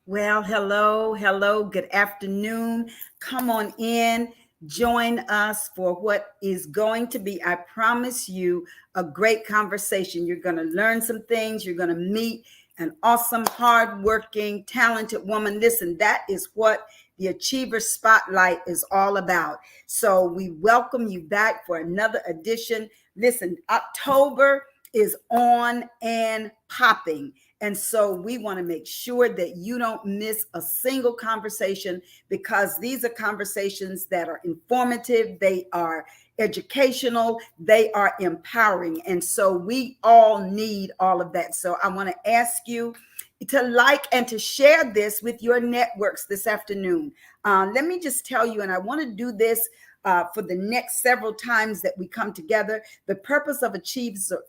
Well, hello, good afternoon. Come on in, join us for what is going to be, I promise you, a great conversation. You're going to learn some things. You're going to meet an awesome, hardworking, talented woman. Listen, that is what the Achiever Spotlight is all about. So we welcome you back for another edition. Listen, October is on and popping. And so we want to make sure that you don't miss a single conversation because these are conversations that are informative, they are educational, they are empowering. And so we all need all of that. So I want to ask you to like and to share this with your networks this afternoon. Let me just tell you, and I want to do this for the next several times that we come together. The purpose of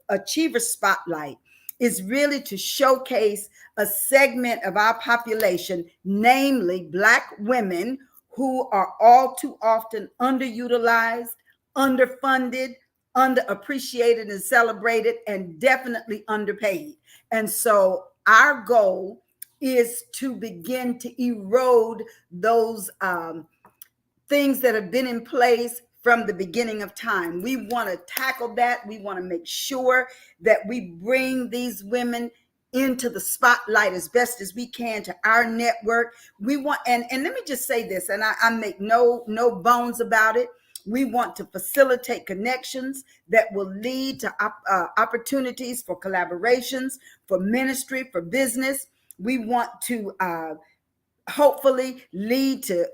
Achiever Spotlight is really to showcase a segment of our population, namely Black women who are all too often underutilized, underfunded, underappreciated and celebrated, and definitely underpaid. And so our goal is to begin to erode those things that have been in place from the beginning of time. We want to tackle that. We want to make sure that we bring these women into the spotlight as best as we can to our network. We want, and let me just say this, and I make no bones about it. We want to facilitate connections that will lead to opportunities for collaborations, for ministry, for business. We want to hopefully lead to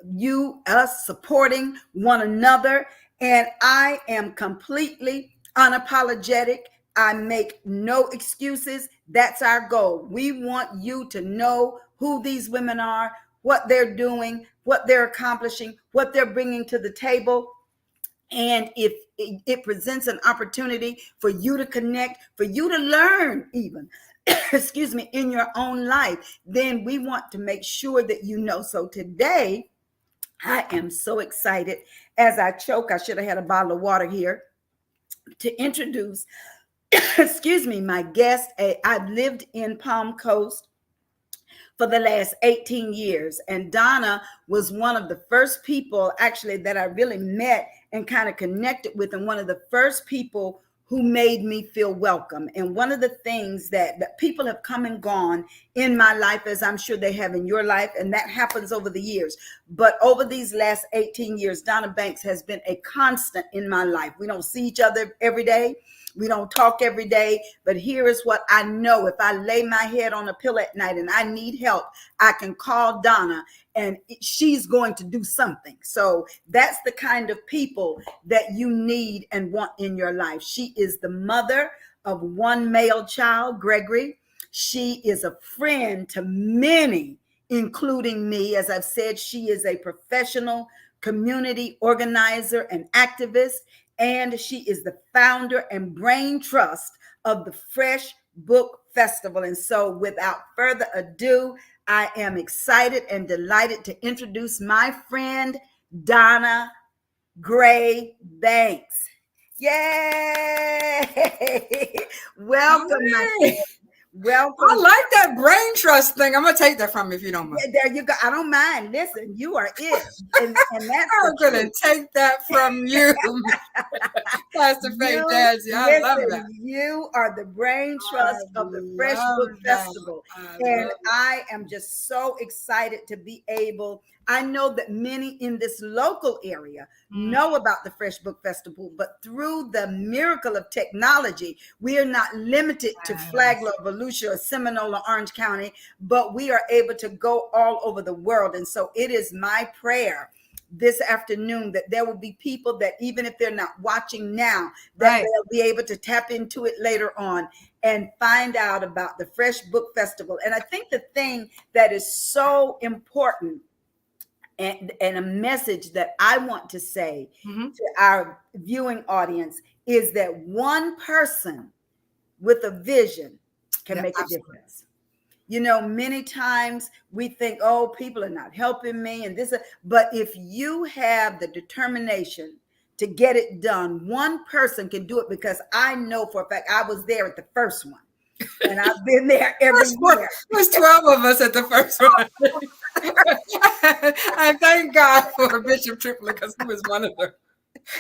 us supporting one another. And I am completely unapologetic. I make no excuses. That's our goal. We want you to know who these women are, what they're doing, what they're accomplishing, what they're bringing to the table. And if it presents an opportunity for you to connect, for you to learn even, excuse me, in your own life, then we want to make sure that you know. So today, I am so excited. As I choke, I should have had a bottle of water here to introduce, excuse me, my guest. I've lived in Palm Coast for the last 18 years. And Donna was one of the first people actually that I really met and kind of connected with, and one of the first people who made me feel welcome. And one of the things that people have come and gone in my life, as I'm sure they have in your life, and that happens over the years. But over these last 18 years, Donna Banks has been a constant in my life. We don't see each other every day. We don't talk every day, but here is what I know. If I lay my head on a pillow at night and I need help, I can call Donna and she's going to do something. So that's the kind of people that you need and want in your life. She is the mother of one male child, Gregory. She is a friend to many, including me. As I've said, she is a professional community organizer and activist. And she is the founder and brain trust of the F.R.E.S.H Book Festival. And so without further ado, I am excited and delighted to introduce my friend, Donna Gray Banks. Yay! Welcome, my friend. Welcome. I like that brain trust thing. I'm gonna take that from you if you don't mind. Yeah, there you go. I don't mind. Listen, you are it, and that's I'm gonna take that from you, Pastor Faith Daddy. I love that. You are the brain trust of the F.R.E.S.H Book Festival, and I am just so excited to be able. I know that many in this local area know about the F.R.E.S.H Book Festival, but through the miracle of technology, we are not limited to Flagler, Volusia, or Seminole, or Orange County, but we are able to go all over the world. And so it is my prayer this afternoon that there will be people that even if they're not watching now, that they'll be able to tap into it later on and find out about the F.R.E.S.H Book Festival. And I think the thing that is so important and a message that I want to say to our viewing audience is that one person with a vision can make a difference. You know, many times we think, oh, people are not helping me and this, but if you have the determination to get it done, one person can do it, because I know for a fact I was there at the first one. And I've been there every year. There was 12 of us at the first one. I thank God for Bishop Triplet because he was one of them.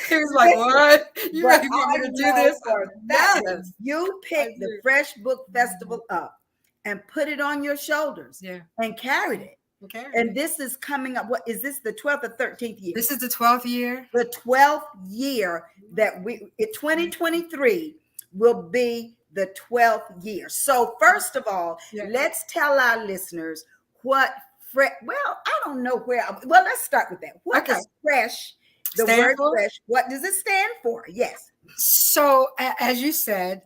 He was like, "What? You But really want me I to do know this?" for Said, that yes, you I picked the do. Fresh Book Festival up and put it on your shoulders Yeah, and carried it. okay. And this is coming up. What is this? The 12th or 13th year? This is the 12th year. The 12th year that we, 2023 will be the 12th year. So first of all, let's tell our listeners what well, I don't know where. Well, let's start with that. What does fresh, the word fresh, what does it stand for? Yes. So as you said,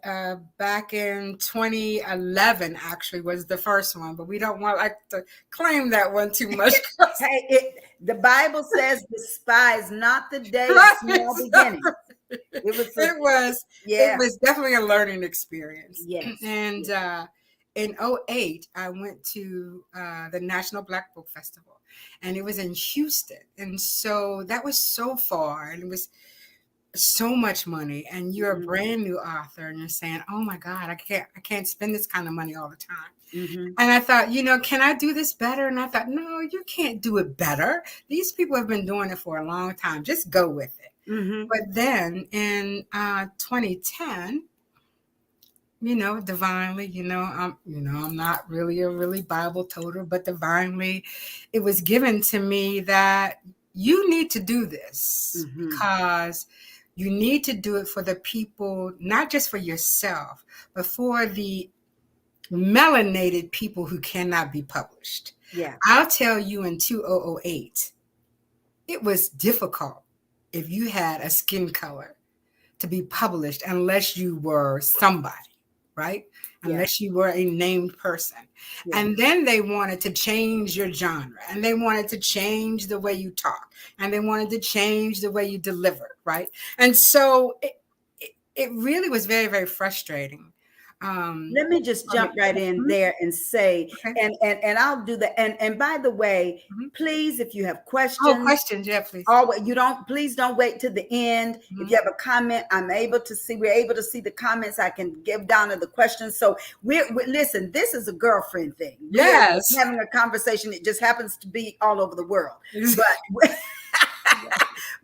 back in 2011 actually was the first one, but we don't want to claim that one too much. Hey, the Bible says, "Despise not the day of small beginnings." It was definitely a learning experience. Yes. And in 2008, I went to the National Black Book Festival, and it was in Houston. And so that was so far, and it was so much money, and you're a brand new author, and you're saying, "Oh my God, I can't spend this kind of money all the time." And I thought, can I do this better? And I thought, no, you can't do it better. These people have been doing it for a long time. Just go with it. But then in 2010, divinely, I'm not really a Bible toter, but divinely, it was given to me that you need to do this because you need to do it for the people, not just for yourself, but for the melanated people who cannot be published. Yeah. I'll tell you, in 2008, it was difficult if you had a skin color to be published unless you were somebody, right? Unless you were a named person. Yeah. And then they wanted to change your genre, and they wanted to change the way you talk, and they wanted to change the way you deliver, right? And so it really was very, very frustrating. Let me just jump right in there and say, and I'll do that. And by the way, please, if you have questions, yeah, please. Please don't wait to the end. If you have a comment, we're able to see the comments. I can give Donna the questions. So listen, this is a girlfriend thing. We're having a conversation. It just happens to be all over the world.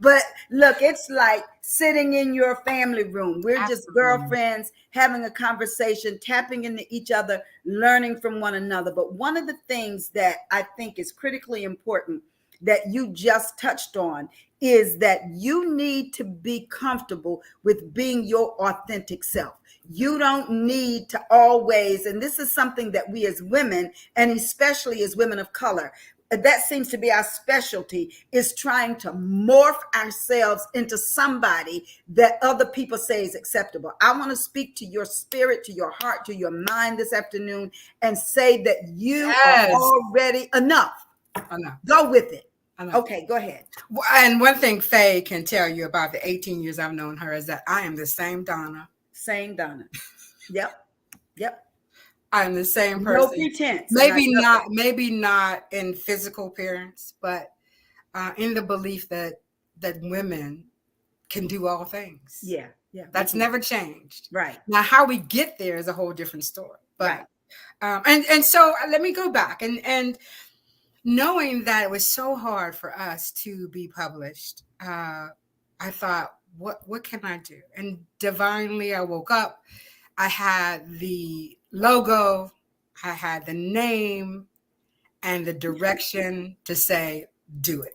But look, it's like sitting in your family room. We're just girlfriends having a conversation, tapping into each other, learning from one another. But one of the things that I think is critically important that you just touched on is that you need to be comfortable with being your authentic self. You don't need to always, and this is something that we as women, and especially as women of color, that seems to be our specialty, is trying to morph ourselves into somebody that other people say is acceptable. I want to speak to your spirit, to your heart, to your mind this afternoon and say that you are already enough. Go with it. Okay, go ahead. And one thing Faye can tell you about the 18 years I've known her is that I am the same Donna. Same Donna. Yep. I'm the same person. No pretense. Maybe not in physical appearance, but in the belief that women can do all things. Yeah. That's never changed. Right. Now, how we get there is a whole different story. But and so let me go back and knowing that it was so hard for us to be published, I thought, what can I do? And divinely, I woke up. I had the logo, I had the name, and the direction to say, do it.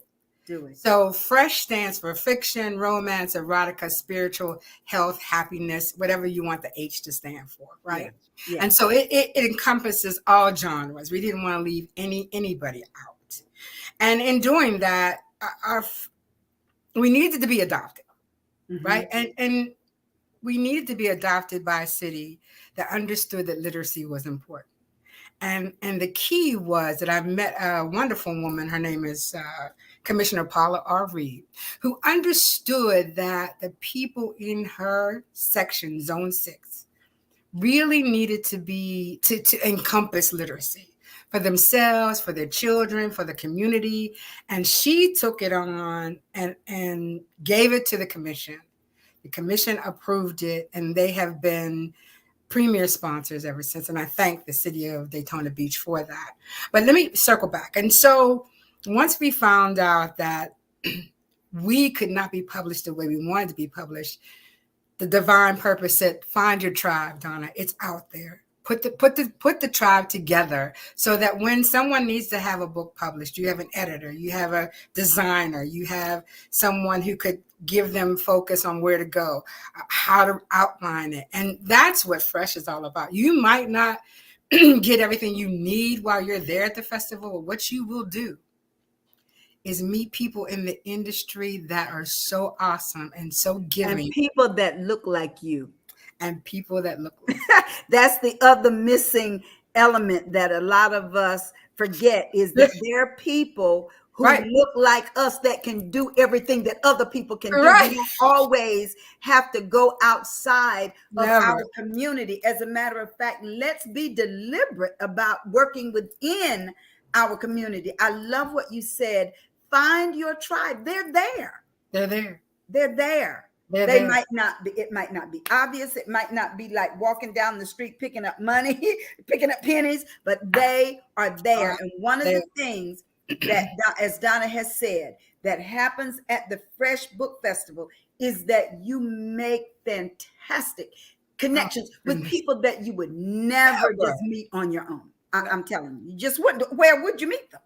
So F.R.E.S.H stands for fiction, romance, erotica, spiritual, health, happiness, whatever you want the H to stand for, right? Yeah. And so it encompasses all genres. We didn't want to leave anybody out. And in doing that, we needed to be adopted, right? And we needed to be adopted by a city that understood that literacy was important. And the key was that I met a wonderful woman. Her name is Commissioner Paula F.R.E.S.H, who understood that the people in her section, Zone 6, really needed to encompass literacy for themselves, for their children, for the community. And she took it on and gave it to the commission. The commission approved it, and they have been premier sponsors ever since. And I thank the city of Daytona Beach for that. But let me circle back. And so once we found out that we could not be published the way we wanted to be published, the divine purpose said, find your tribe, Donna. It's out there. Put the tribe together so that when someone needs to have a book published, you have an editor, you have a designer, you have someone who could give them focus on where to go, how to outline it. And that's what F.R.E.S.H is all about. You might not get everything you need while you're there at the festival, but what you will do is meet people in the industry that are so awesome and so giving. And people that look like you. And people that look like that's the other missing element that a lot of us forget, is that there are people who look like us that can do everything that other people can do. We don't always have to go outside of our community. As a matter of fact, let's be deliberate about working within our community. I love what you said. Find your tribe. They're there. They're there. They're there. They might not be, it might not be obvious. It might not be like walking down the street, picking up money, picking up pennies, but they are there. And one of the things that, as Donna has said, that happens at the F.R.E.S.H Book Festival is that you make fantastic connections with people that you would never just meet on your own. I'm telling you, you just wouldn't. Where would you meet them?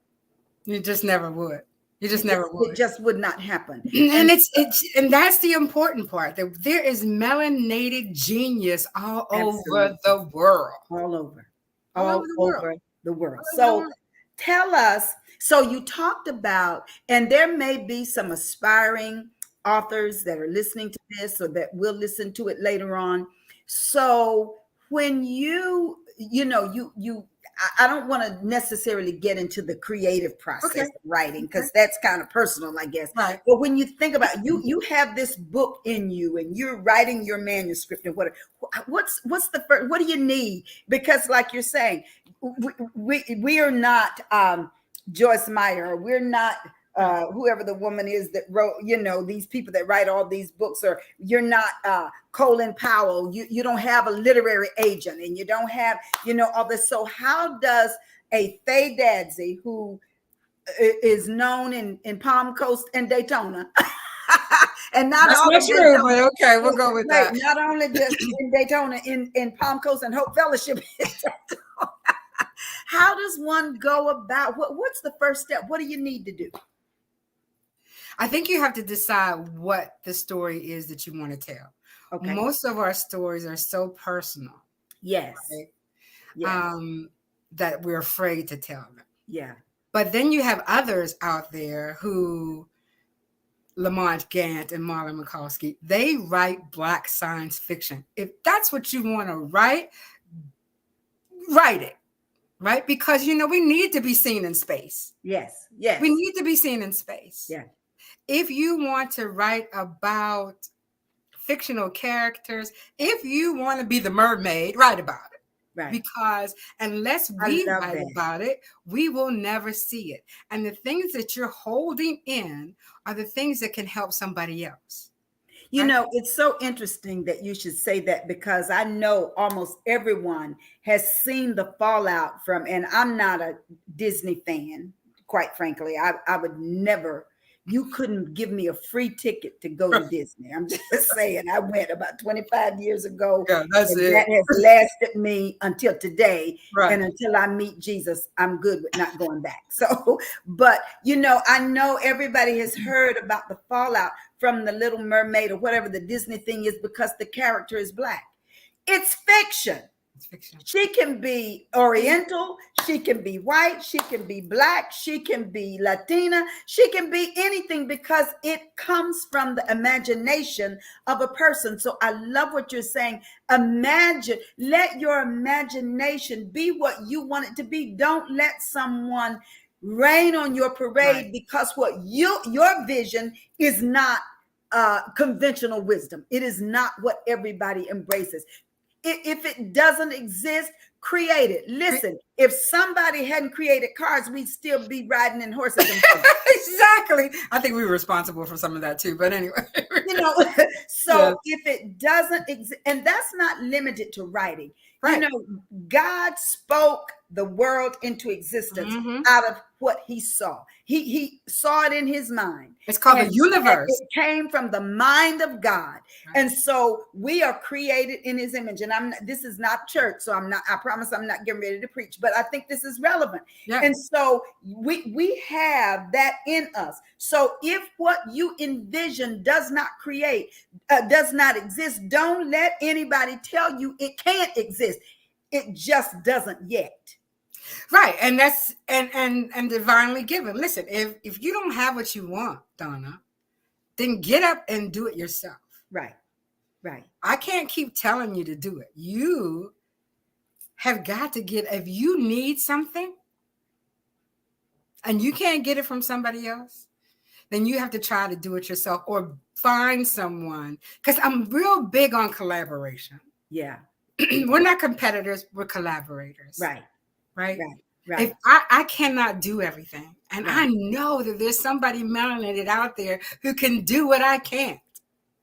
You just never would. You just never would. It just would not happen. And and that's the important part. That there is melanated genius all over the world. All over the world. So tell us, so you talked about, and there may be some aspiring authors that are listening to this or that will listen to it later on. So when you I don't want to necessarily get into the creative process of writing, because that's kind of personal, I guess. Right. But when you think about you have this book in you and you're writing your manuscript and what's the first, what do you need? Because like you're saying, we are not Joyce Meyer, we're not whoever the woman is that wrote, these people that write all these books, or you're not Colin Powell. You don't have a literary agent, and you don't have, all this. So how does a Faye Dadsey, who is known in Palm Coast and Daytona, and not that's all not true, but okay, we'll go with that. Not only just in Daytona, in Palm Coast and Hope Fellowship. How does one go about, what's the first step? What do you need to do? I think you have to decide what the story is that you want to tell. Okay. Most of our stories are so personal. Yes. Right? Yes. That we're afraid to tell them. Yeah. But then you have others out there who, Lamont Gant and Marlon Mikulski, they write Black science fiction. If that's what you want to write it. Right? Because, we need to be seen in space. Yes. Yes. We need to be seen in space. Yeah. If you want to write about fictional characters, if you want to be the mermaid, write about it. Right. Because unless we write about it, we will never see it. And the things that you're holding in are the things that can help somebody else. It's so interesting that you should say that, because I know almost everyone has seen the fallout from, and I'm not a Disney fan, quite frankly. I would never. You couldn't give me a free ticket to go to Disney. I'm just saying, I went about 25 years ago. Yeah, that's it. That has lasted me until today. Right. And until I meet Jesus, I'm good with not going back. So, but, I know everybody has heard about the fallout from The Little Mermaid or whatever the Disney thing is, because the character is Black. It's fiction. She can be Oriental, she can be white, she can be Black, she can be Latina, she can be anything, because it comes from the imagination of a person. So I love what you're saying. Imagine, let your imagination be what you want it to be. Don't let someone rain on your parade, because what your vision is not conventional wisdom. It is not what everybody embraces. If it doesn't exist, create it. Listen, if somebody hadn't created cars, we'd still be riding in horses. Exactly. I think we were responsible for some of that too. But anyway, so if it doesn't exist, and that's not limited to writing. You Right. know, God spoke the world into existence Mm-hmm. out of what he saw. He saw it in his mind. It's called the And universe. it came from the mind of God. Right. And so we are created in his image. And this is not church, so I promise I'm not getting ready to preach, but I think this is relevant. Yeah. And so we have that in us. So if what you envision does not does not exist, don't let anybody tell you it can't exist. It just doesn't yet. Right. And that's and divinely given. Listen, if you don't have what you want, Donna, then get up and do it yourself. Right. Right. I can't keep telling you to do it. You have got to get, if you need something and you can't get it from somebody else, then you have to try to do it yourself or find someone. Because I'm real big on collaboration. Yeah. We're not competitors, we're collaborators. Right. Right. Right. Right. If I cannot do everything, and Right. I know that there's somebody melanated out there who can do what I can't.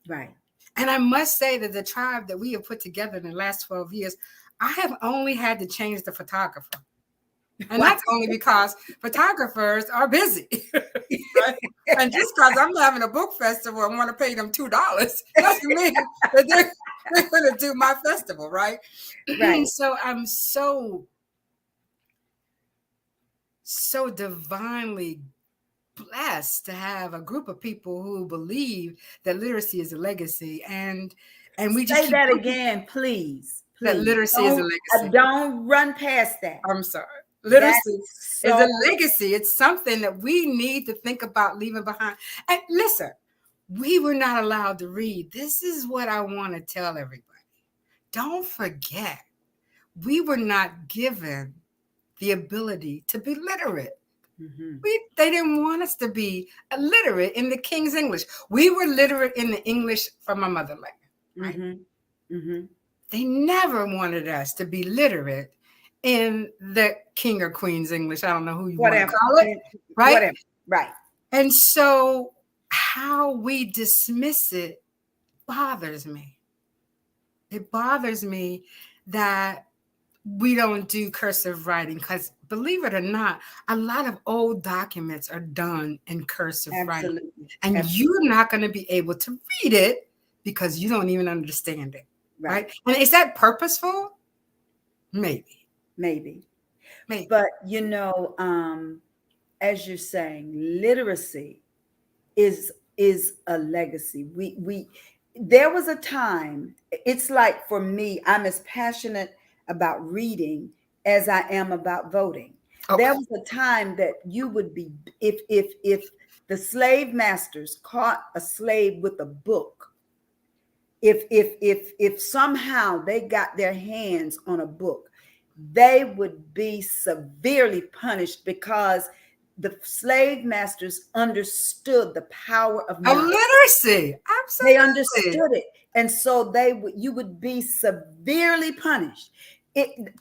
Right. And I must say that the tribe that we have put together in the last 12 years, I have only had to change the photographer. And Wow. that's only because photographers are busy. Right? And just because I'm having a book festival and want to pay them $2 doesn't mean that they're going to do my festival, right? Right. So I'm so divinely blessed to have a group of people who believe that literacy is a legacy, and we just Say that again, please. that Please. literacy is a legacy. Don't run past that. I'm sorry. Literacy That's is a legacy. It's something that we need to think about leaving behind. And listen, we were not allowed to read. This is what I want to tell everybody. Don't forget, we were not given the ability to be literate. Mm-hmm. They didn't want us to be illiterate in the King's English. We were literate in the English from our motherland, right? Mm-hmm. Mm-hmm. They never wanted us to be literate in the King or Queen's English. I don't know who you want to call it, right? Whatever. Right. And so how we dismiss it bothers me. It bothers me that we don't do cursive writing, because believe it or not, a lot of old documents are done in cursive writing. And you're not going to be able to read it because you don't even understand it. Right. And is that purposeful? Maybe. But you know, as you're saying, literacy is a legacy. We there was a time, it's like for me, I'm as passionate about reading as I am about voting. Okay. There was a time that you would be, if the slave masters caught a slave with a book, if somehow they got their hands on a book, they would be severely punished, because the slave masters understood the power of literacy. Absolutely. They understood it. And so you would be severely punished.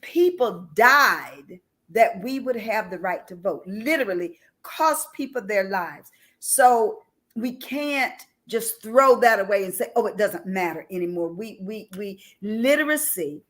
People died that we would have the right to vote. Literally cost people their lives. So we can't just throw that away and say, oh, it doesn't matter anymore. We literacy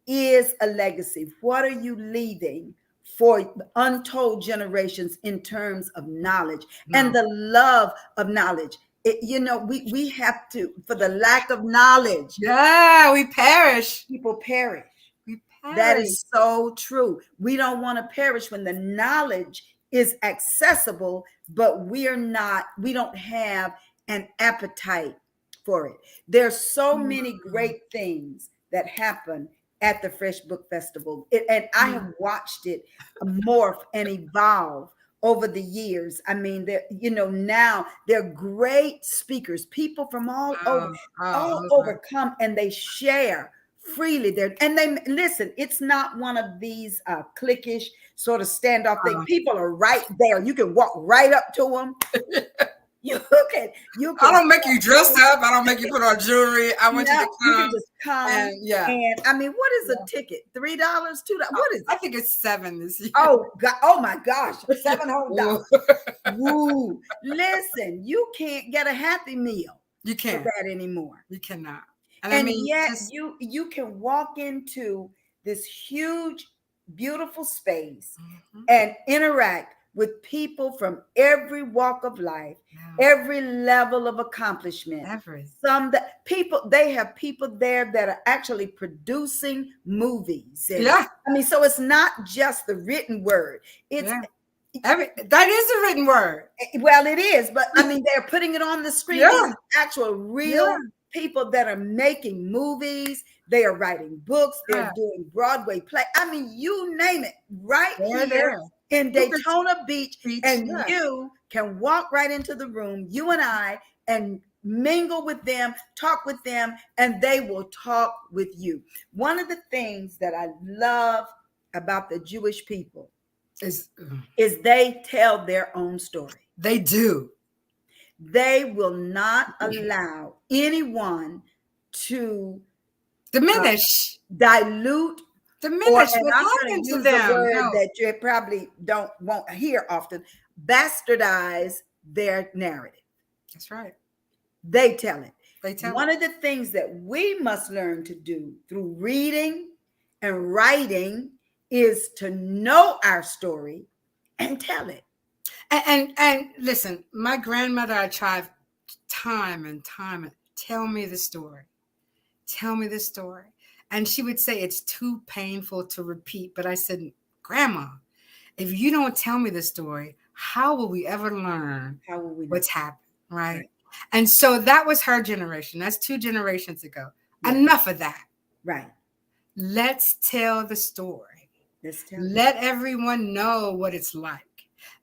is a legacy. What are you leaving for untold generations in terms of knowledge and the love of knowledge? We have to, for the lack of knowledge. Yeah, we perish. People perish. We perish. That is so true. We don't want to perish when the knowledge is accessible, but we don't have an appetite for it. There's so many great things that happen at the Fresh Book Festival. And I have watched it morph and evolve over the years. I mean, now they're great speakers, people from all over come and they share freely there. And they listen, it's not one of these cliquish sort of standoff thing. People are right there. You can walk right up to them. You can. I don't make you dress up. I don't make you put on jewelry. I want you to come. You can just come. And I mean, what is a ticket? $3, $2? What is it? I think it's $7 this year. Oh God! Oh my gosh! $700. Woo! Listen, you can't get a Happy Meal. You can't for that anymore. You cannot. And yet you can walk into this huge, beautiful space Mm-hmm. and interact with people from every walk of life, Yeah. every level of accomplishment. Every. Some that people, they have people there that are actually producing movies. And Yeah. I mean, so it's not just the written word. It's Yeah. That is a written word. well, it is, but I mean, they're putting it on the screen. Yeah. These are actual, real Yeah. people that are making movies. They are writing books. They're Yeah. doing Broadway play. I mean, you name it, right They're here there. in Daytona Beach, Beach. and Yeah. you can walk right into the room, you and I, and mingle with them, talk with them, and they will talk with you. One of the things that I love about the Jewish people is they tell their own story. They do. They will not allow anyone to Diminish. dilute, or, Diminish and what I'm going happened to to use the them. word No. that you probably won't hear often, bastardize their narrative. That's right. They tell it. They tell One it. of the things that we must learn to do through reading and writing is to know our story and tell it. And listen, my grandmother, I tried time and time, tell me the story. Tell me the story. And she would say it's too painful to repeat. But I said, Grandma, if you don't tell me the story, how will we ever learn How will we know? what's happened? Right? Right. And so that was her generation. That's 2 generations ago. Yeah. Enough of that. Right. Let's tell the story. Let's tell it. Let everyone know what it's like.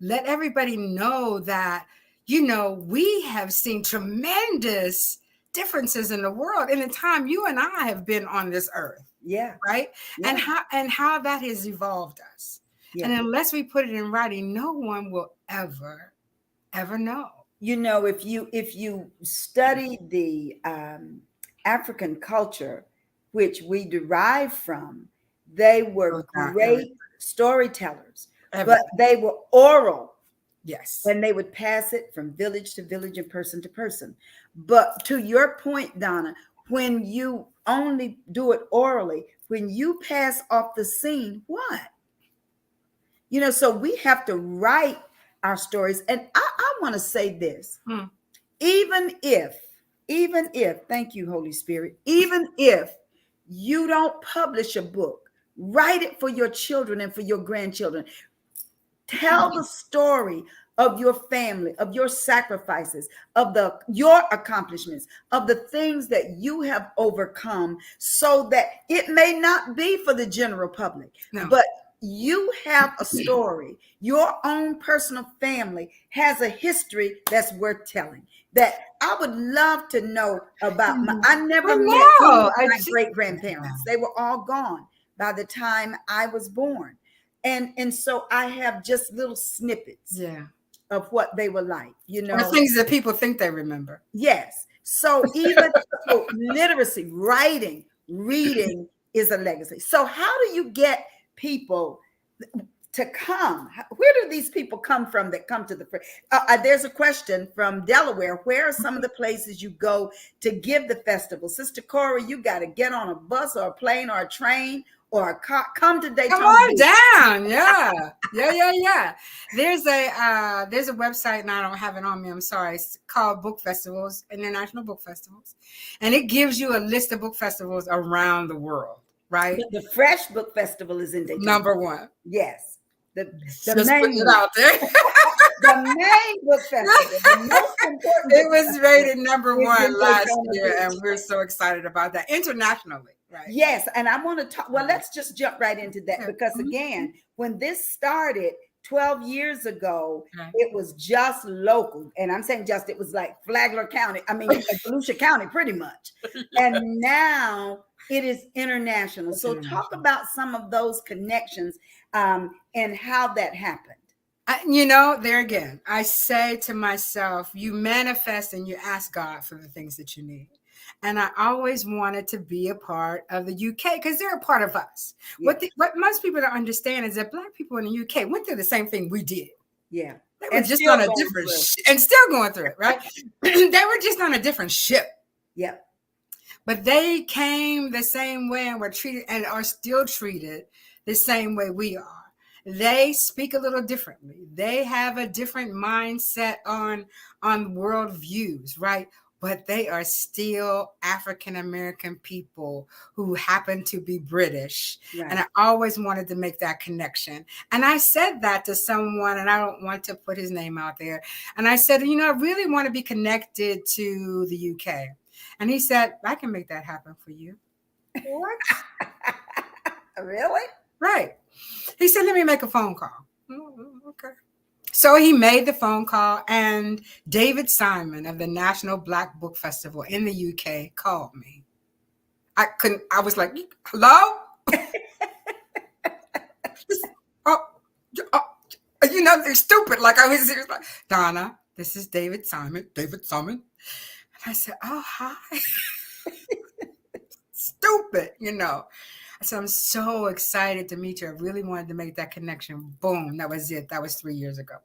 Let everybody know that, we have seen tremendous differences in the world in the time you and I have been on this earth. Yeah. Right. Yeah. And how that has evolved us. Yeah. And unless we put it in writing, no one will ever know. If you study the African culture, which we derive from, they were great storytellers, but they were oral. Yes. And they would pass it from village to village and person to person. But to your point, Donna, when you only do it orally, when you pass off the scene, what? So we have to write our stories. And I want to say this, even if, thank you, Holy Spirit, even if you don't publish a book, write it for your children and for your grandchildren. Tell the story of your family, of your sacrifices, of your accomplishments, of the things that you have overcome, so that it may not be for the general public, but you have a story. Your own personal family has a history that's worth telling. That I would love to know about. I never met any of my great grandparents. They were all gone by the time I was born. And so I have just little snippets of what they were like, Or things that people think they remember. Yes. So even literacy, writing, reading is a legacy. So how do you get people to come? Where do these people come from that come to the there's a question from Delaware. Where are some of the places you go to give the festival? Sister Corey, you got to get on a bus or a plane or a train or a car. Come to Daytona. Come on down. Yeah. There's a website, and I don't have it on me, I'm sorry. It's called Book Festivals, International Book Festivals. And it gives you a list of book festivals around the world, right? But the Fresh Book Festival is in Daytona. Number 1. Yes. The main it out there. The main book festival, the most important. It was rated number 1 last year, and we're so excited about that internationally. Right. Yes, and I want to talk. Well, let's just jump right into that, because again, when this started 12 years ago, it was just local, and I'm saying just, it was like Flagler County. I mean, Volusia County, pretty much. And now it is international. So talk about some of those connections and how that happened. There again, I say to myself, you manifest and you ask God for the things that you need. And I always wanted to be a part of the UK because they're a part of us. Yeah. What most people don't understand is that Black people in the UK went through the same thing we did. Yeah. They were just on a different and still going through it, right? They were just on a different ship. Yeah. but they came the same way and were treated and are still treated the same way we are. They speak a little differently. They have a different mindset on world views, right? But they are still African American people who happen to be British. Right. And I always wanted to make that connection. And I said that to someone, and I don't want to put his name out there. And I said, I really want to be connected to the UK. And he said, I can make that happen for you. What? Really? Right. He said, let me make a phone call. Okay. So he made the phone call, and David Simon of the National Black Book Festival in the UK called me. I was like, hello? They're stupid. Like I was like, Donna, this is David Simon. And I said, oh, hi. Stupid, I said, I'm so excited to meet you. I really wanted to make that connection. Boom. That was it. That was 3 years ago.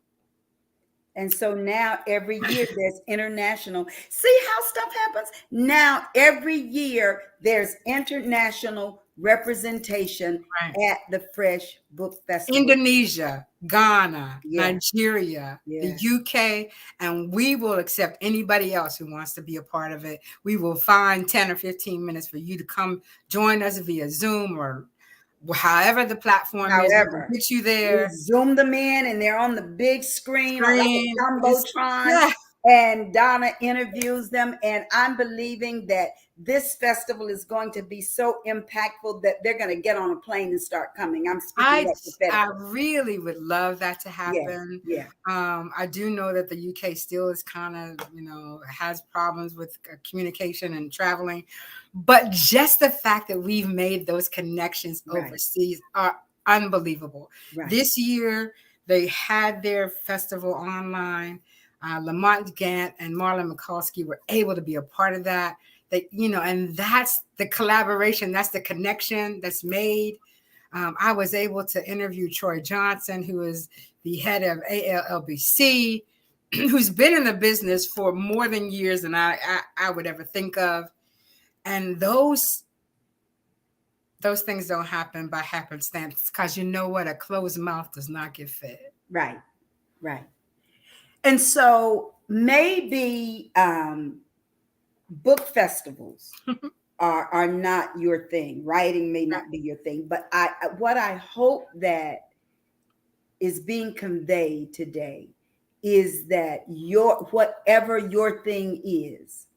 And so now every year there's international. See how stuff happens? Now every year there's international representation at the F.R.E.S.H Book Festival. Indonesia, Ghana, Nigeria, the UK, and we will accept anybody else who wants to be a part of it. We will find 10 or 15 minutes for you to come join us via Zoom or however the platform is. We'll get you there. Zoom them in, and they're on the big screen like a jumbotron. Yeah. And Donna interviews them, and I'm believing that this festival is going to be so impactful that they're going to get on a plane and start coming. I'm speaking I really would love that to happen. Yeah. I do know that the UK still is kind of, has problems with communication and traveling, but just the fact that we've made those connections overseas are unbelievable. Right. This year, they had their festival online. Lamont Gant and Marlon Mikulski were able to be a part of that. And that's the collaboration, that's the connection that's made. I was able to interview Troy Johnson, who is the head of ALLBC, who's been in the business for more than years than I would ever think of. And those things don't happen by happenstance, because you know what? A closed mouth does not get fed. Right. And so maybe book festivals are not your thing. Writing may not be your thing. But what I hope that is being conveyed today is that whatever your thing is,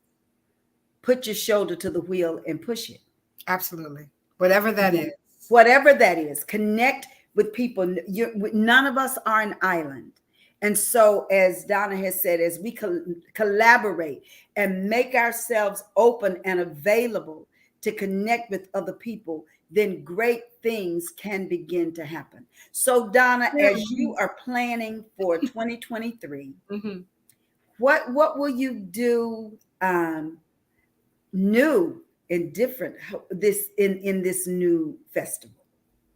put your shoulder to the wheel and push it. Absolutely. Whatever that is. Whatever that is. Connect with people. None of us are an island. And so, as Donna has said, as we collaborate and make ourselves open and available to connect with other people, then great things can begin to happen. So, Donna, as you are planning for 2023, what will you do new and different in this new festival?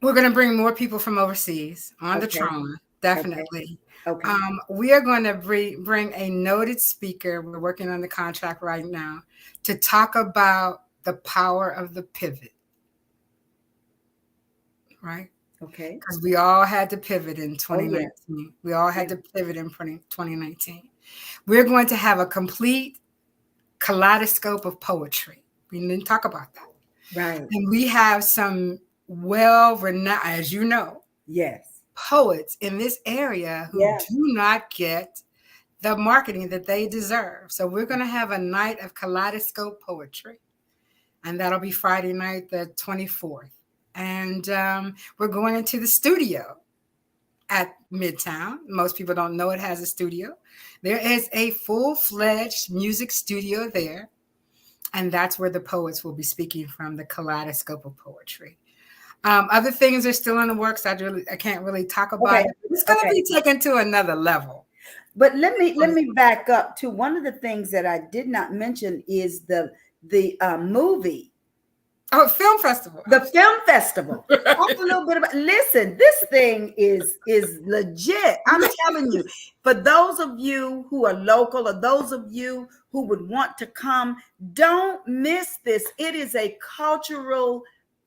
We're going to bring more people from overseas on the throne, definitely. Okay. We are going to bring a noted speaker. We're working on the contract right now to talk about the power of the pivot. Right? Okay. Because we all had to pivot in 2019. Oh, yeah. We all had to pivot in 2019. We're going to have a complete kaleidoscope of poetry. We didn't talk about that. Right. And we have some well-renowned, as you know. Yes. Poets in this area who do not get the marketing that they deserve. So we're going to have a night of kaleidoscope poetry, and that'll be Friday night, the 24th. And we're going into the studio at Midtown. Most people don't know it has a studio. There is a full-fledged music studio there, and that's where the poets will be speaking from, the kaleidoscope of poetry. Other things are still in the works. I can't really talk about it. It's going to be taken to another level. But let me back up to one of the things that I did not mention is the movie. Oh, film festival. The film festival. Talk a little bit about. Listen, this thing is legit. I'm telling you. For those of you who are local, or those of you who would want to come. Don't miss this. It is a cultural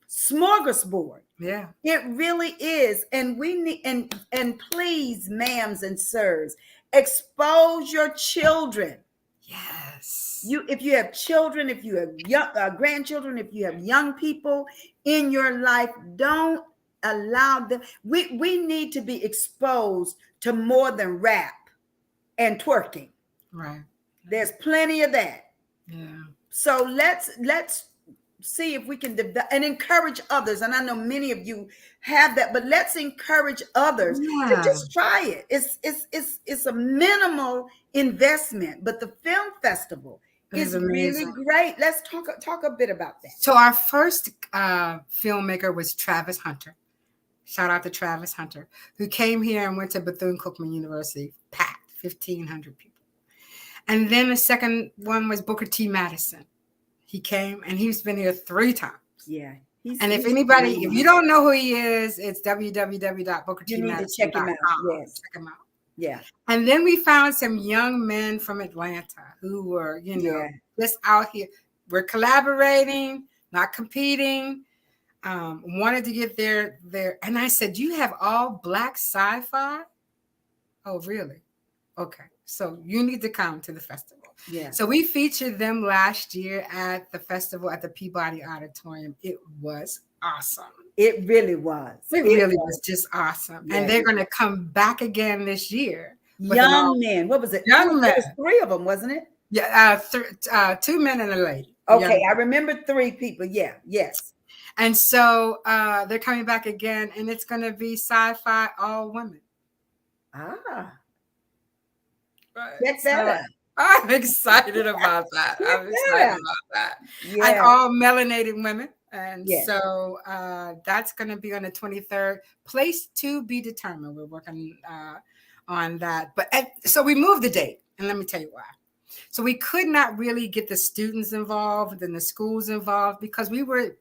smorgasbord. Yeah. It really is. And we need, and please, ma'ams and sirs, expose your children. Yes. If you have children, if you have young grandchildren, if you have young people in your life, don't allow them. We need to be exposed to more than rap and twerking. Right. There's plenty of that. Yeah. So let's see if we can develop and encourage others. And I know many of you have that, but let's encourage others to just try it. It's a minimal investment, but the film festival is really great. Let's talk a bit about that. So our first filmmaker was Travis Hunter. Shout out to Travis Hunter, who came here and went to Bethune-Cookman University, packed 1,500 people. And then the second one was Booker T. Madison. He came and he's been here 3 times. Yeah. And if you don't know who he is, it's www.bookertmadison.com. You need to check him out. Yes. Check him out. Yeah. And then we found some young men from Atlanta who were, just out here. We're collaborating, not competing. Wanted to get their. And I said, you have all Black sci-fi? Oh, really? Okay. So you need to come to the festival. Yeah. So we featured them last year at the festival at the Peabody Auditorium. It was awesome. It really was. It really was just awesome. Yeah. And they're going to come back again this year. Young men. What was it? Young men. It was 3 of them, wasn't it? Yeah. 2 men and a lady. Okay. I remember 3 people. Yeah. Yes. And so they're coming back again, and it's going to be sci-fi, all women. Ah. Right. Get that up. I'm excited about that. Yeah. And all melanated women. And so that's going to be on the 23rd. Place to be determined. We're working on that. But so we moved the date. And let me tell you why. So we could not really get the students involved and the schools involved because we were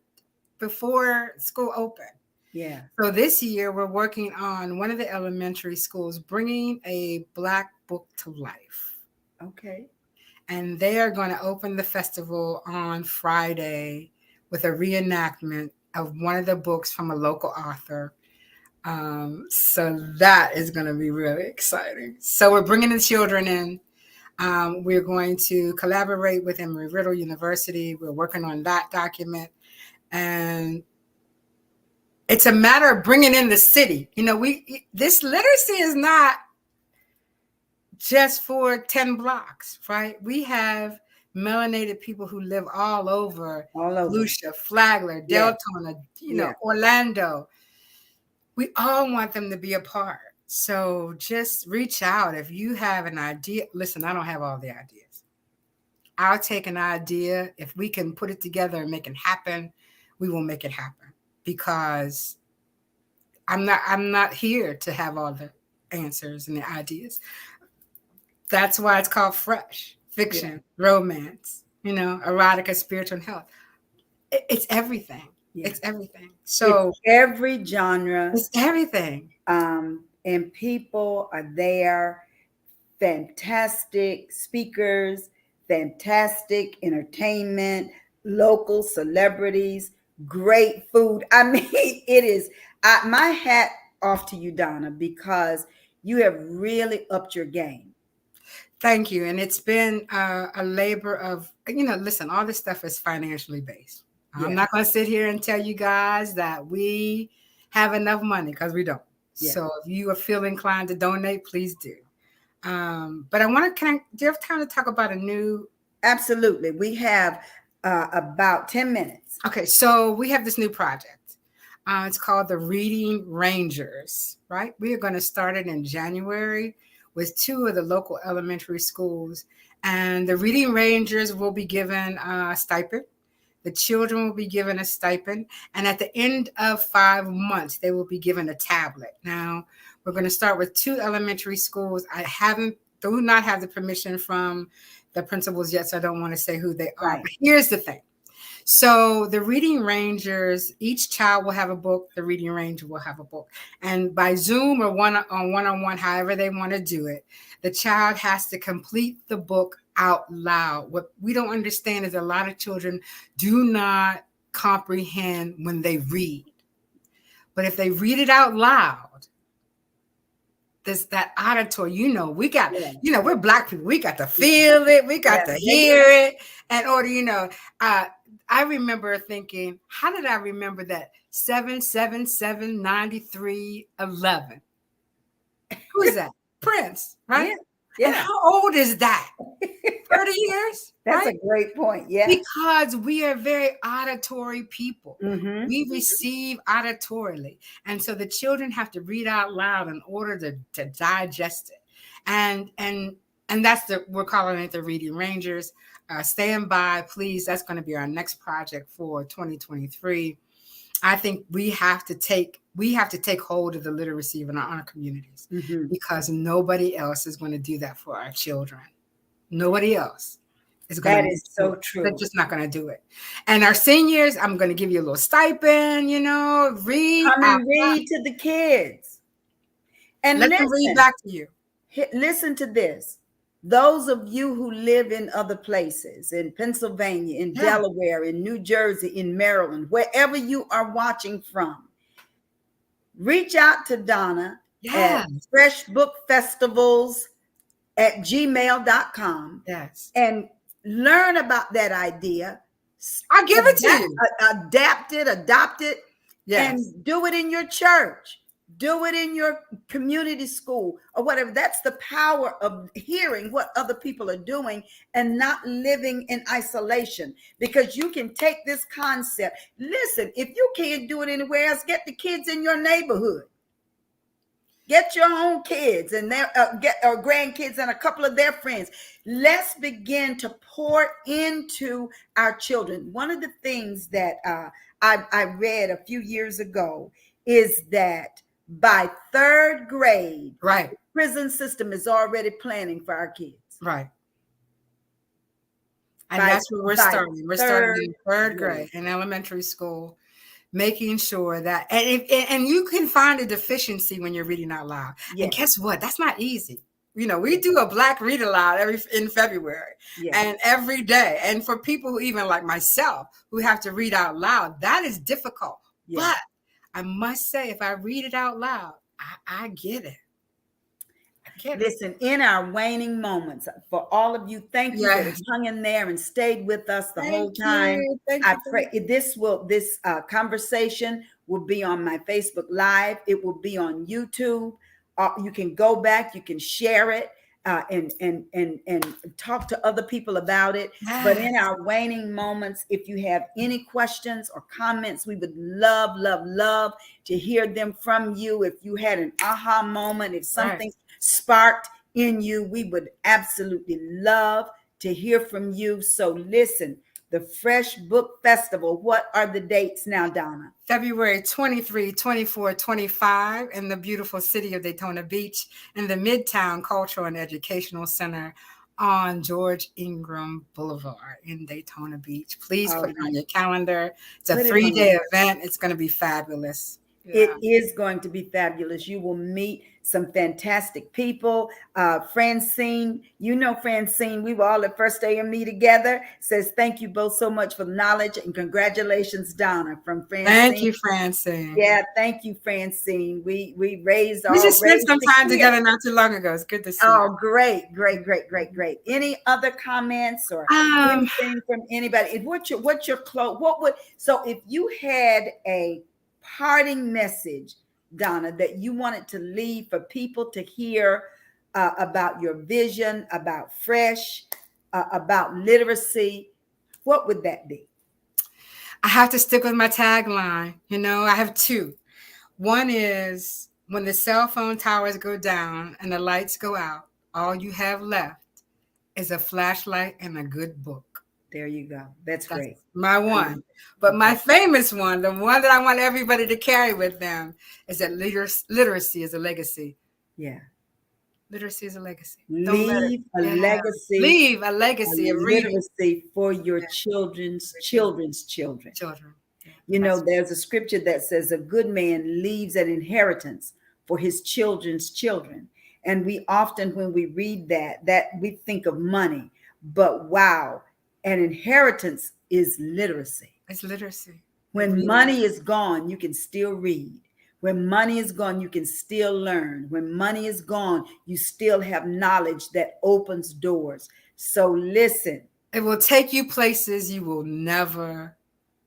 before school opened. Yeah. So this year we're working on one of the elementary schools bringing a Black book to life. Okay. And they are going to open the festival on Friday with a reenactment of one of the books from a local author. So that is going to be really exciting. So we're bringing the children in. We're going to collaborate with Embry-Riddle University. We're working on that document. And it's a matter of bringing in the city. This literacy is not just for 10 blocks, right? We have melanated people who live all over. Lucia, Flagler, Deltona, Orlando. We all want them to be a part. So just reach out. If you have an idea, listen, I don't have all the ideas. I'll take an idea. If we can put it together and make it happen, we will make it happen, because I'm not here to have all the answers and the ideas. That's why it's called F.R.E.S.H. Fiction, romance, erotica, spiritual health. It's everything. Yeah. It's everything. So it's every genre. It's everything. And people are there. Fantastic speakers, fantastic entertainment, local celebrities, great food. I mean, it is my hat off to you, Donna, because you have really upped your game. Thank you. And it's been a labor of, listen, all this stuff is financially based. Yeah. I'm not going to sit here and tell you guys that we have enough money, because we don't. Yeah. So if you feel inclined to donate, please do. But I want to, do you have time to talk about a new? Absolutely. We have about 10 minutes. Okay. So we have this new project. It's called the Reading Rangers, right? We are going to start it in January with 2 of the local elementary schools. And the Reading Rangers will be given a stipend. The children will be given a stipend. And at the end of 5 months, they will be given a tablet. Now, we're going to start with 2 elementary schools. I do not have the permission from the principals yet, so I don't want to say who they are. Right. But here's the thing. So the Reading Rangers, each child will have a book. The Reading Ranger will have a book. And by Zoom or one-on-one, however they want to do it, the child has to complete the book out loud. What we don't understand is a lot of children do not comprehend when they read. But if they read it out loud, there's that auditory, we got, Yeah. we're Black people. We got to feel it. We got to hear it. In order, I remember thinking, how did I remember that? 7779311. Who is that? Prince, right? Yeah. And how old is that? 30 years? That's right? a great point. Yeah. Because we are very auditory people. Mm-hmm. We receive auditorily. And so the children have to read out loud in order to digest it. And that's we're calling it the Reading Rangers. Stand by, please. That's going to be our next project for 2023. I think we have to take hold of the literacy in our communities, because nobody else is going to do that for our children. Nobody else is going to. That is so true. They're just not going to do it. And our seniors, I'm going to give you a little stipend. Read. Come and read to the kids, and let them read back to you. Listen to this. Those of you who live in other places, in Pennsylvania, in Delaware, in New Jersey, in Maryland, wherever you are watching from, reach out to Donna at freshbookfestivals@gmail.com. Yes. And learn about that idea. I'll give it to you. Adopt it, and do it in your church. Do it in your community school or whatever. That's the power of hearing what other people are doing and not living in isolation, because you can take this concept. Listen, if you can't do it anywhere else, get the kids in your neighborhood. Get your own kids and their grandkids and a couple of their friends. Let's begin to pour into our children. One of the things that I read a few years ago is that by third grade, right, the prison system is already planning for our kids. Right. And that's where we're starting. We're starting in third grade in elementary school, making sure that, and you can find a deficiency when you're reading out loud. Yes. And guess what? That's not easy. We do a Black read aloud in February, and every day. And for people who even like myself who have to read out loud, that is difficult. But I must say, if I read it out loud, I get it. Listen, in our waning moments, for all of you, thank you that have hung in there and stayed with us the whole time. I pray this conversation will be on my Facebook Live. It will be on YouTube. You can go back, you can share it, and talk to other people about it. Yes. But in our waning moments, if you have any questions or comments, we would love to hear them from you. If you had an aha moment, if something sparked in you, we would absolutely love to hear from you. So listen, the Fresh Book Festival, what are the dates now, Donna? February 23, 24, 25 in the beautiful city of Daytona Beach in the Midtown Cultural and Educational Center on George Ingram Boulevard in Daytona Beach. Please put it on your calendar. It's a 3-day event. It's going to be fabulous. It is going to be fabulous. You will meet some fantastic people. Francine, Francine, we were all at First AME together, says, thank you both so much for the knowledge, and congratulations, Donna, from Francine. Thank you, Francine. Yeah, thank you, Francine. We just spent some time together not too long ago. It's good to see you. Oh, great. Any other comments or anything from anybody? So if you had a parting message, Donna, that you wanted to leave for people to hear about your vision, about Fresh, about literacy, what would that be? I have to stick with my tagline. I have two. One is, when the cell phone towers go down and the lights go out, all you have left is a flashlight and a good book. There you go. That's great. My one. But my famous one, the one that I want everybody to carry with them, is that literacy is a legacy. Yeah. Literacy is a legacy. Leave a legacy. Leave a legacy of literacy for your children's children. Yeah, there's a scripture that says a good man leaves an inheritance for his children's children. And we often, when we read that we think of money. But wow, an inheritance is literacy. It's literacy. When money is gone, you can still read. When money is gone, you can still learn. When money is gone, you still have knowledge that opens doors. So listen. It will take you places you will never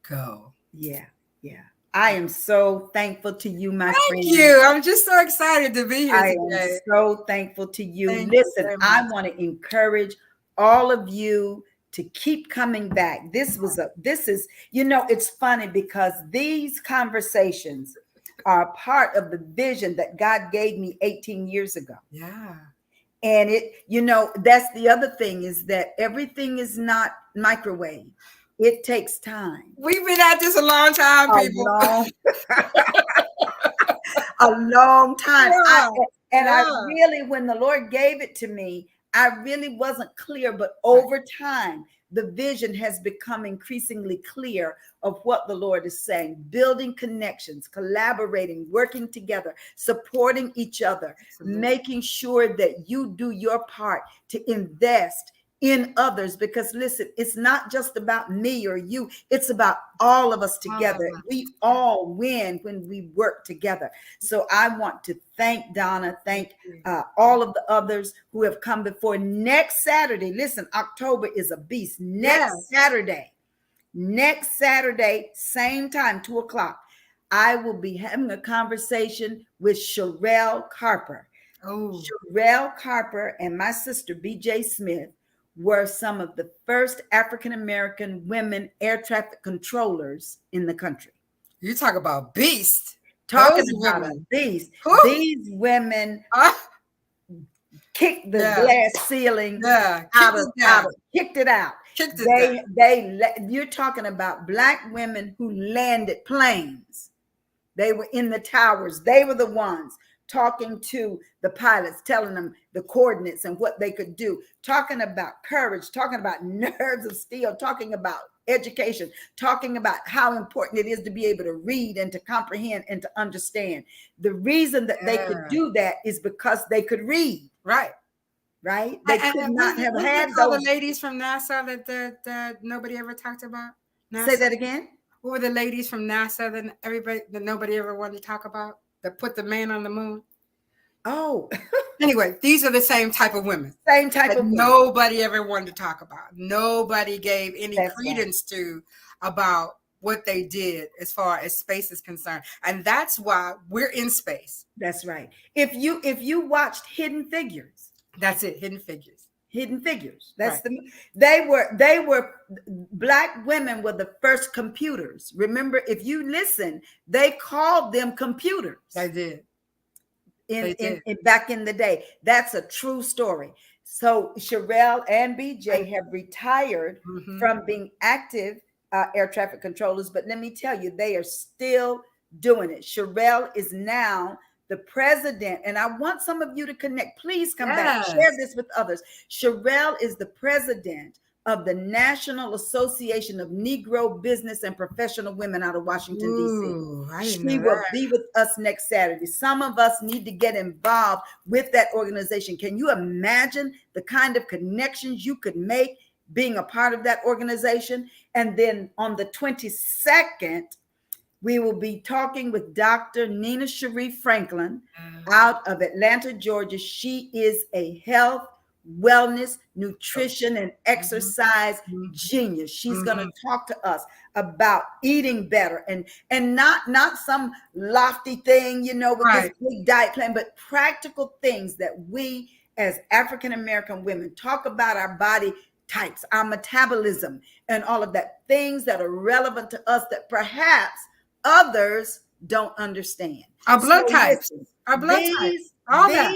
go. Yeah, yeah. I am so thankful to you, my friend. Thank you. I'm just so excited to be here I today. am so thankful to you. Thank Listen, you I want to encourage all of you to keep coming back. This is, it's funny because these conversations are part of the vision that God gave me 18 years ago. Yeah. And that's the other thing, is that everything is not microwave. It takes time. We've been at this a long time, people. A long time. Yeah. I really, when the Lord gave it to me, I really wasn't clear, but over time, the vision has become increasingly clear of what the Lord is saying. Building connections, collaborating, working together, supporting each other, making sure that you do your part to invest in others. Because listen, it's not just about me or you, it's about all of us together. We all win when we work together. So I want to thank Donna, thank all of the others who have come before. Next Saturday, listen, October is a beast. Next Saturday, same time, 2:00, I will be having a conversation with Sherelle Carper. Sherelle Carper and my sister, BJ Smith, were some of the first African-American women air traffic controllers in the country. You talk about beast. Talking about a beast. These women kicked the glass ceiling kicked it out. You're talking about Black women who landed planes. They were in the towers. They were the ones talking to the pilots, telling them the coordinates and what they could do, talking about courage, talking about nerves of steel, talking about education, talking about how important it is to be able to read and to comprehend and to understand. The reason that they could do that is because they could read. Right. They could not have had those. The ladies from NASA that nobody ever talked about. NASA? Say that again. What were the ladies from NASA that nobody ever wanted to talk about, that put the man on the moon? Oh. Anyway, these are the same type of women. Same type of women. Nobody ever wanted to talk about. Nobody gave any credence to about what they did as far as space is concerned. And that's why we're in space. That's right. If you watched Hidden Figures. That's it, Hidden Figures. Hidden Figures. That's they were Black women were the first computers. Remember, if you listen, they called them computers. They did. Back in the day. That's a true story. So Sherelle and BJ have retired from being active air traffic controllers, but let me tell you, they are still doing it. Sherelle is now the president, and I want some of you to connect. Please come back, share this with others. Sherelle is the president of the National Association of Negro Business and Professional Women out of Washington, D.C. She will be with us next Saturday. Some of us need to get involved with that organization. Can you imagine the kind of connections you could make being a part of that organization? And then on the 22nd, we will be talking with Dr. Nina Cherie Franklin out of Atlanta, Georgia. She is a health, wellness, nutrition, and exercise genius. She's going to talk to us about eating better and not some lofty thing, with this big diet plan, but practical things that we as African-American women talk about, our body types, our metabolism, and all of that, things that are relevant to us that perhaps others don't understand. Our blood types. All that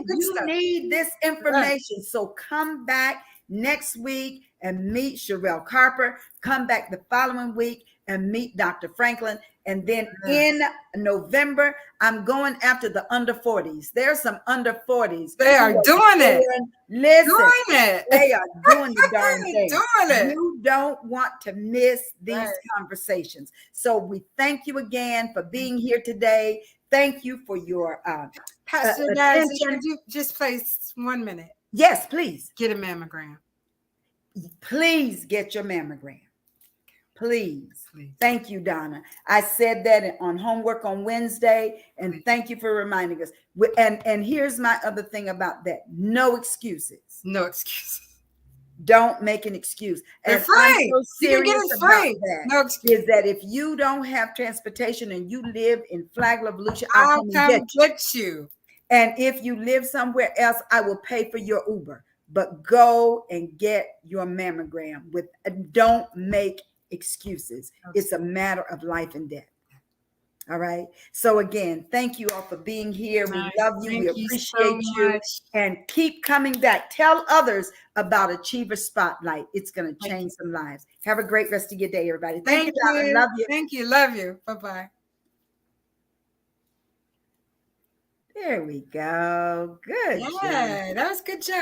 good stuff. You need this information. So come back next week and meet Sherelle Carper. Come back the following week and meet Dr. Franklin. And then in November, I'm going after the under 40s. There's some under 40s. They are doing it. Listen, they are doing the darn thing. You don't want to miss these conversations. So we thank you again for being here today. Thank you for your Pastor Dad, just play 1 minute. Yes, please. Get a mammogram. please get your mammogram. Please. Please. Thank you, Donna. I said that on homework on Wednesday, and Please. thank you for reminding us. And here's my other thing about that: no excuses. No excuses. Don't make an excuse. They're And I'm free. so You can get serious it about free. that. No excuse. Is that if you don't have transportation and you live in Flagler, Volusia, I'll I'll come and come get you. get you. And if you live somewhere else, I will pay for your Uber. But go and get your mammogram. Don't make excuses. It's a matter of life and death. All right. So again, thank you all for being here. We love you. We Thank you so appreciate you. much. And keep coming back. Tell others about Achiever Spotlight. It's going to change some lives. Have a great rest of your day, everybody. Thank you, Donna. Love you. Thank you. Love you. Bye-bye. There we go. Good job. Yeah, that was a good job.